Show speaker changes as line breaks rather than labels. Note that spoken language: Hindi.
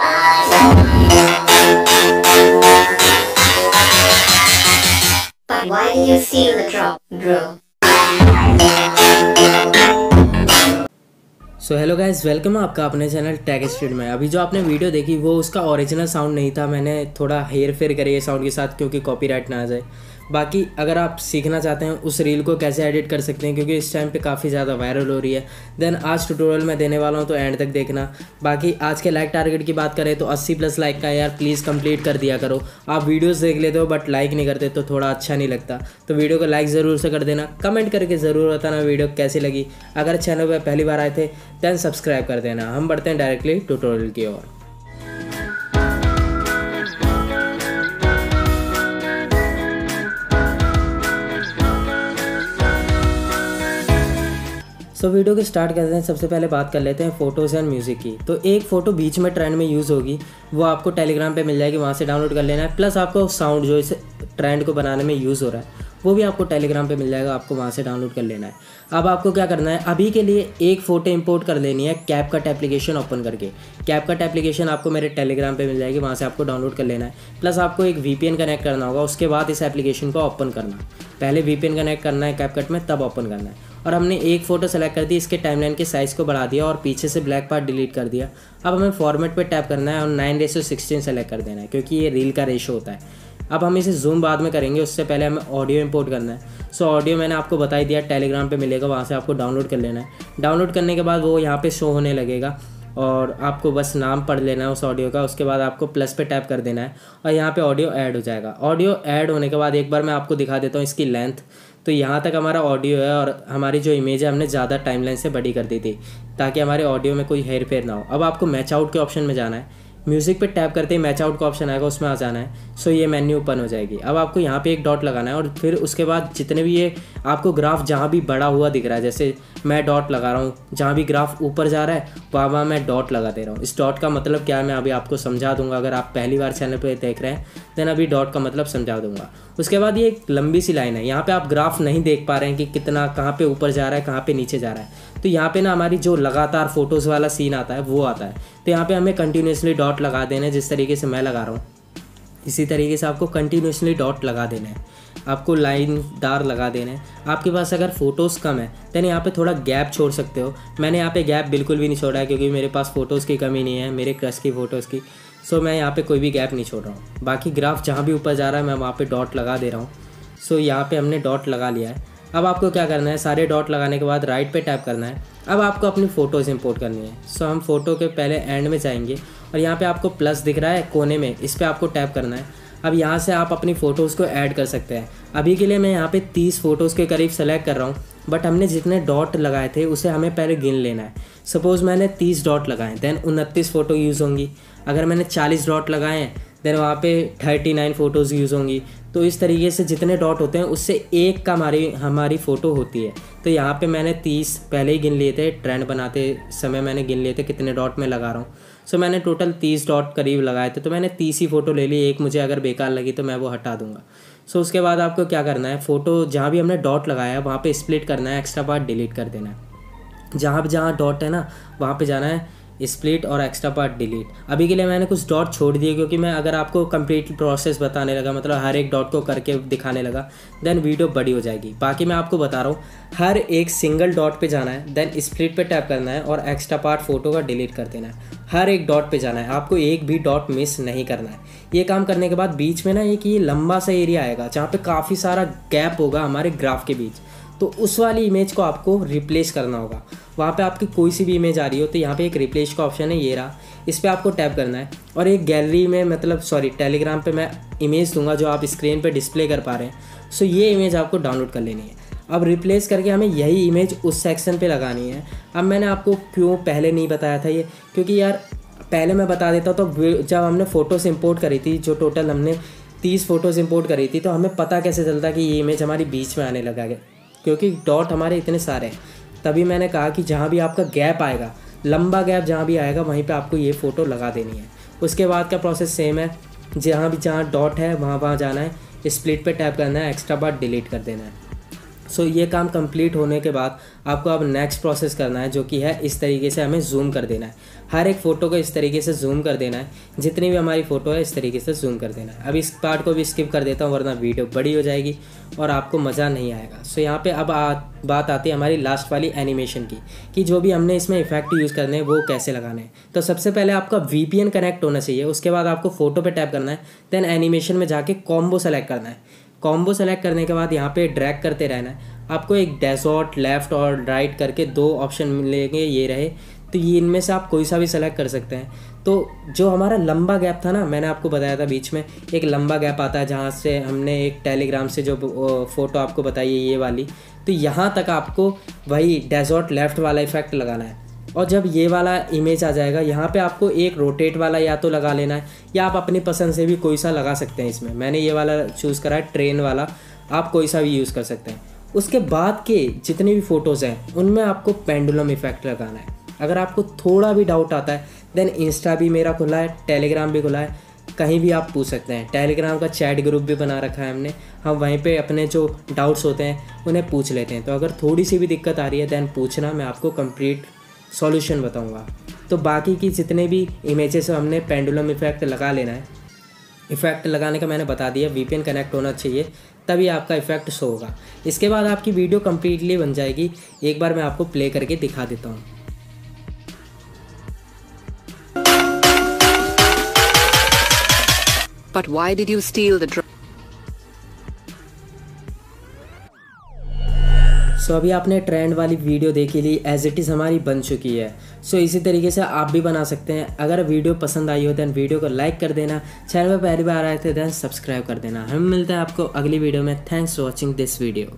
But why do you feel the drop, bro?
So hello guys, welcome आपका अपने चैनल टेक स्ट्रीट में। अभी जो आपने वीडियो देखी वो उसका ओरिजिनल साउंड नहीं था, मैंने थोड़ा हेर फेर करी है साउंड के साथ क्योंकि कॉपीराइट ना आ जाए। बाकी अगर आप सीखना चाहते हैं उस रील को कैसे एडिट कर सकते हैं क्योंकि इस टाइम पे काफ़ी ज़्यादा वायरल हो रही है, देन आज ट्यूटोरियल में देने वाला हूं, तो एंड तक देखना। बाकी आज के लाइक टारगेट की बात करें तो 80+ लाइक का यार प्लीज़ कंप्लीट कर दिया करो। आप वीडियोस देख लेते हो बट लाइक नहीं करते तो थोड़ा अच्छा नहीं लगता, तो वीडियो को लाइक ज़रूर से कर देना। कमेंट करके ज़रूर बताना वीडियो कैसी लगी। अगर चैनल पर पहली बार आए थे दैन सब्सक्राइब कर देना। हम बढ़ते हैं डायरेक्टली ट्यूटोरियल की ओर। तो वीडियो को स्टार्ट करते हैं। सबसे पहले बात कर लेते हैं फ़ोटोज़ एंड म्यूज़िक की। तो एक फ़ोटो बीच में ट्रेंड में यूज़ होगी, वो आपको टेलीग्राम पे मिल जाएगी, वहाँ से डाउनलोड कर लेना है। प्लस आपको साउंड जो इस ट्रेंड को बनाने में यूज़ हो रहा है वो भी आपको टेलीग्राम पे मिल जाएगा, आपको वहाँ से डाउनलोड कर लेना है। अब आपको क्या करना है, अभी के लिए एक फ़ोटो इंपोर्ट कर लेनी है कैपकट एप्लीकेशन ओपन करके। कैपकट एप्लीकेशन आपको मेरे टेलीग्राम पे मिल जाएगी, वहाँ से आपको डाउनलोड कर लेना है। प्लस आपको एक VPN कनेक्ट करना होगा, उसके बाद इस एप्लीकेशन को ओपन करना। पहले VPN कनेक्ट करना है कैपकट में, तब ओपन करना है। और हमने एक फ़ोटो सेलेक्ट कर दी, इसके टाइमलाइन के साइज़ को बढ़ा दिया और पीछे से ब्लैक पार्ट डिलीट कर दिया। अब हमें फॉर्मेट पे टैप करना है और 9:16 सेलेक्ट कर देना है क्योंकि ये रील का रेशो होता है। अब हम इसे जूम बाद में करेंगे, उससे पहले हमें ऑडियो इंपोर्ट करना है। सो ऑडियो मैंने आपको बता ही दिया, टेलीग्राम पे मिलेगा, वहाँ से आपको डाउनलोड कर लेना है। डाउनलोड करने के बाद वो यहाँ पे शो होने लगेगा और आपको बस नाम पढ़ लेना है उस ऑडियो का। उसके बाद आपको प्लस पे टैप कर देना है और यहाँ पे ऑडियो ऐड हो जाएगा। ऑडियो ऐड होने के बाद एक बार मैं आपको दिखा देता हूँ इसकी लेंथ। तो यहाँ तक हमारा ऑडियो है और हमारी जो इमेज है हमने ज़्यादा टाइमलाइन से बड़ी कर दी थी ताकि हमारे ऑडियो में कोई हेर फेर ना हो। अब आपको मैच आउट के ऑप्शन में जाना है, म्यूज़िक पे टैप करते ही मैच आउट का ऑप्शन आएगा, उसमें आ जाना है। सो ये मेन्यू ओपन हो जाएगी। अब आपको यहाँ पे एक डॉट लगाना है और फिर उसके बाद जितने भी ये आपको ग्राफ जहाँ भी बड़ा हुआ दिख रहा है, जैसे मैं डॉट लगा रहा हूँ, जहाँ भी ग्राफ ऊपर जा रहा है वहाँ मैं डॉट लगा दे रहा हूँ। इस डॉट का मतलब क्या है मैं अभी आपको समझा दूंगा। अगर आप पहली बार चैनल पर देख रहे हैं देन अभी डॉट का मतलब समझा दूंगा। उसके बाद ये एक लंबी सी लाइन है, यहाँ पे आप ग्राफ नहीं देख पा रहे हैं कि कितना कहाँ पे ऊपर जा रहा है कहाँ पे नीचे जा रहा है। तो यहाँ पे ना हमारी जो लगातार फोटोज़ वाला सीन आता है वो आता है। तो यहाँ पे हमें कंटिन्यूसली डॉट लगा देना है, जिस तरीके से मैं लगा रहा हूँ इसी तरीके से आपको कंटिन्यूसली डॉट लगा देना है। आपको लाइनदार लगा देना है। आपके पास अगर फ़ोटोज़ कम है तो यहाँ पे थोड़ा गैप छोड़ सकते हो। मैंने यहाँ पे गैप बिल्कुल भी नहीं छोड़ा है क्योंकि मेरे पास फ़ोटोज़ की कमी नहीं है, मेरे क्रश की फ़ोटोज़ की। सो मैं यहाँ पे कोई भी गैप नहीं छोड़ रहा हूँ। बाकी ग्राफ जहाँ भी ऊपर जा रहा है मैं वहाँ पे डॉट लगा दे रहा हूँ। सो यहाँ पे हमने डॉट लगा लिया है। अब आपको क्या करना है, सारे डॉट लगाने के बाद राइट पे टैप करना है। अब आपको अपनी फ़ोटोज़ इंपोर्ट करनी है। सो हम फ़ोटो के पहले एंड में जाएंगे और यहाँ पे आपको प्लस दिख रहा है कोने में, इस पर आपको टैप करना है। अब यहाँ से आप अपनी फ़ोटोज़ को ऐड कर सकते हैं। अभी के लिए मैं यहाँ पे 30 फ़ोटोज़ के करीब सेलेक्ट कर रहा हूँ, बट हमने जितने डॉट लगाए थे उसे हमें पहले गिन लेना है। सपोज़ मैंने 30 डॉट लगाए देन 29 फ़ोटो यूज़ होंगी। अगर मैंने 40 डॉट लगाए हैं देन वहाँ पे 39 फ़ोटोज़ यूज़ होंगी। तो इस तरीके से जितने डॉट होते हैं उससे एक का हमारी फ़ोटो होती है। तो यहाँ पे मैंने 30 पहले ही गिन लिए थे, ट्रेंड बनाते समय मैंने गिन लिए थे कितने डॉट में लगा रहा हूँ। सो मैंने टोटल 30 डॉट करीब लगाए थे, तो मैंने 30 ही फ़ोटो ले ली। एक मुझे अगर बेकार लगी तो मैं वो हटा दूँगा। सो उसके बाद आपको क्या करना है, फ़ोटो जहाँ भी हमने डॉट लगाया है वहाँ पे स्प्लिट करना है, एक्स्ट्रा पार्ट डिलीट कर देना है। जहाँ डॉट है ना वहाँ पे जाना है स्प्लिट और एक्स्ट्रा पार्ट डिलीट। अभी के लिए मैंने कुछ डॉट छोड़ दिए क्योंकि मैं अगर आपको कंप्लीट प्रोसेस बताने लगा, मतलब हर एक डॉट को करके दिखाने लगा, देन वीडियो बड़ी हो जाएगी। बाकी मैं आपको बता रहा हूँ, हर एक सिंगल डॉट पे जाना है, देन स्प्लिट पे टैप करना है और एक्स्ट्रा पार्ट फोटो का डिलीट कर देना है। हर एक डॉट पे जाना है, आपको एक भी डॉट मिस नहीं करना है। ये काम करने के बाद बीच में ना एक ये लंबा सा एरिया आएगा जहाँ पे काफ़ी सारा गैप होगा हमारे ग्राफ के बीच, तो उस वाली इमेज को आपको रिप्लेस करना होगा। वहाँ पे आपकी कोई सी भी इमेज आ रही हो तो यहाँ पे एक रिप्लेस का ऑप्शन है, ये रहा, इस पर आपको टैप करना है और एक गैलरी में टेलीग्राम पे मैं इमेज दूंगा जो आप स्क्रीन पे डिस्प्ले कर पा रहे हैं। सो ये इमेज आपको डाउनलोड कर लेनी है। अब रिप्लेस करके हमें यही इमेज उस सेक्शन पे लगानी है। अब मैंने आपको क्यों पहले नहीं बताया था ये, क्योंकि यार पहले मैं बता देता तो जब हमने फ़ोटोज़ इंपोर्ट करी थी, जो टोटल हमने 30 फ़ोटोज़ इंपोर्ट करी थी, तो हमें पता कैसे चलता कि ये इमेज हमारी बीच में आने लगा है क्योंकि डॉट हमारे इतने सारे हैं। तभी मैंने कहा कि जहाँ भी आपका गैप आएगा, लंबा गैप जहाँ भी आएगा वहीं पे आपको ये फ़ोटो लगा देनी है। उसके बाद का प्रोसेस सेम है, जहाँ डॉट है वहाँ जाना है, स्प्लिट पे टैप करना है, एक्स्ट्रा पार्ट डिलीट कर देना है। ये काम कंप्लीट होने के बाद आपको अब नेक्स्ट प्रोसेस करना है, जो कि है इस तरीके से हमें जूम कर देना है। हर एक फ़ोटो को इस तरीके से जूम कर देना है, जितनी भी हमारी फ़ोटो है इस तरीके से जूम कर देना है। अब इस पार्ट को भी स्किप कर देता हूँ, वरना वीडियो बड़ी हो जाएगी और आपको मज़ा नहीं आएगा। यहाँ पे अब बात आती है हमारी लास्ट वाली एनिमेशन की, कि जो भी हमने इसमें इफेक्ट यूज़ करने हैं वो कैसे लगाने हैं। तो सबसे पहले आपका VPN कनेक्ट होना चाहिए, उसके बाद आपको फ़ोटो पर टैप करना है, देन एनिमेशन में जाके कॉम्बो सेलेक्ट करना है। कॉम्बो सेलेक्ट करने के बाद यहाँ पे ड्रैग करते रहना है। आपको एक डेजर्ट लेफ़्ट और राइट करके 2 ऑप्शन मिलेंगे, ये रहे, तो ये इनमें से आप कोई सा भी सेलेक्ट कर सकते हैं। तो जो हमारा लंबा गैप था ना, मैंने आपको बताया था बीच में एक लंबा गैप आता है, जहाँ से हमने एक टेलीग्राम से जो फ़ोटो आपको बताई है ये वाली, तो यहाँ तक आपको वही डेजर्ट लेफ़्ट वाला इफेक्ट लगाना है। और जब ये वाला इमेज आ जाएगा, यहाँ पे आपको एक रोटेट वाला या तो लगा लेना है, या आप अपनी पसंद से भी कोई सा लगा सकते हैं। इसमें मैंने ये वाला चूज़ करा है, ट्रेन वाला, आप कोई सा भी यूज़ कर सकते हैं। उसके बाद के जितनी भी फ़ोटोज़ हैं उनमें आपको पेंडुलम इफेक्ट लगाना है। अगर आपको थोड़ा भी डाउट आता है, देन इंस्टा भी मेरा खुला है, टेलीग्राम भी खुला है, कहीं भी आप पूछ सकते हैं। टेलीग्राम का चैट ग्रुप भी बना रखा है हमने, हम वहीं पे अपने जो डाउट्स होते हैं उन्हें पूछ लेते हैं। तो अगर थोड़ी सी भी दिक्कत आ रही है, दैन पूछना, मैं आपको कंप्लीट सॉल्यूशन बताऊंगा। तो बाकी की जितने भी इमेजेस हमने पेंडुलम इफेक्ट लगा लेना है। इफेक्ट लगाने का मैंने बता दिया, VPN कनेक्ट होना चाहिए, तभी आपका इफेक्ट शो होगा। इसके बाद आपकी वीडियो कम्प्लीटली बन जाएगी। एक बार मैं आपको प्ले करके दिखा देता हूँ।
But why did you steal the drone?
अभी आपने ट्रेंड वाली वीडियो देखी ली, एज इट इज़ हमारी बन चुकी है। इसी तरीके से आप भी बना सकते हैं। अगर वीडियो पसंद आई हो दैन वीडियो को लाइक कर देना, चैनल पर पहली बार आए थे दैन सब्सक्राइब कर देना। हम मिलते हैं आपको अगली वीडियो में। Thanks for watching this video.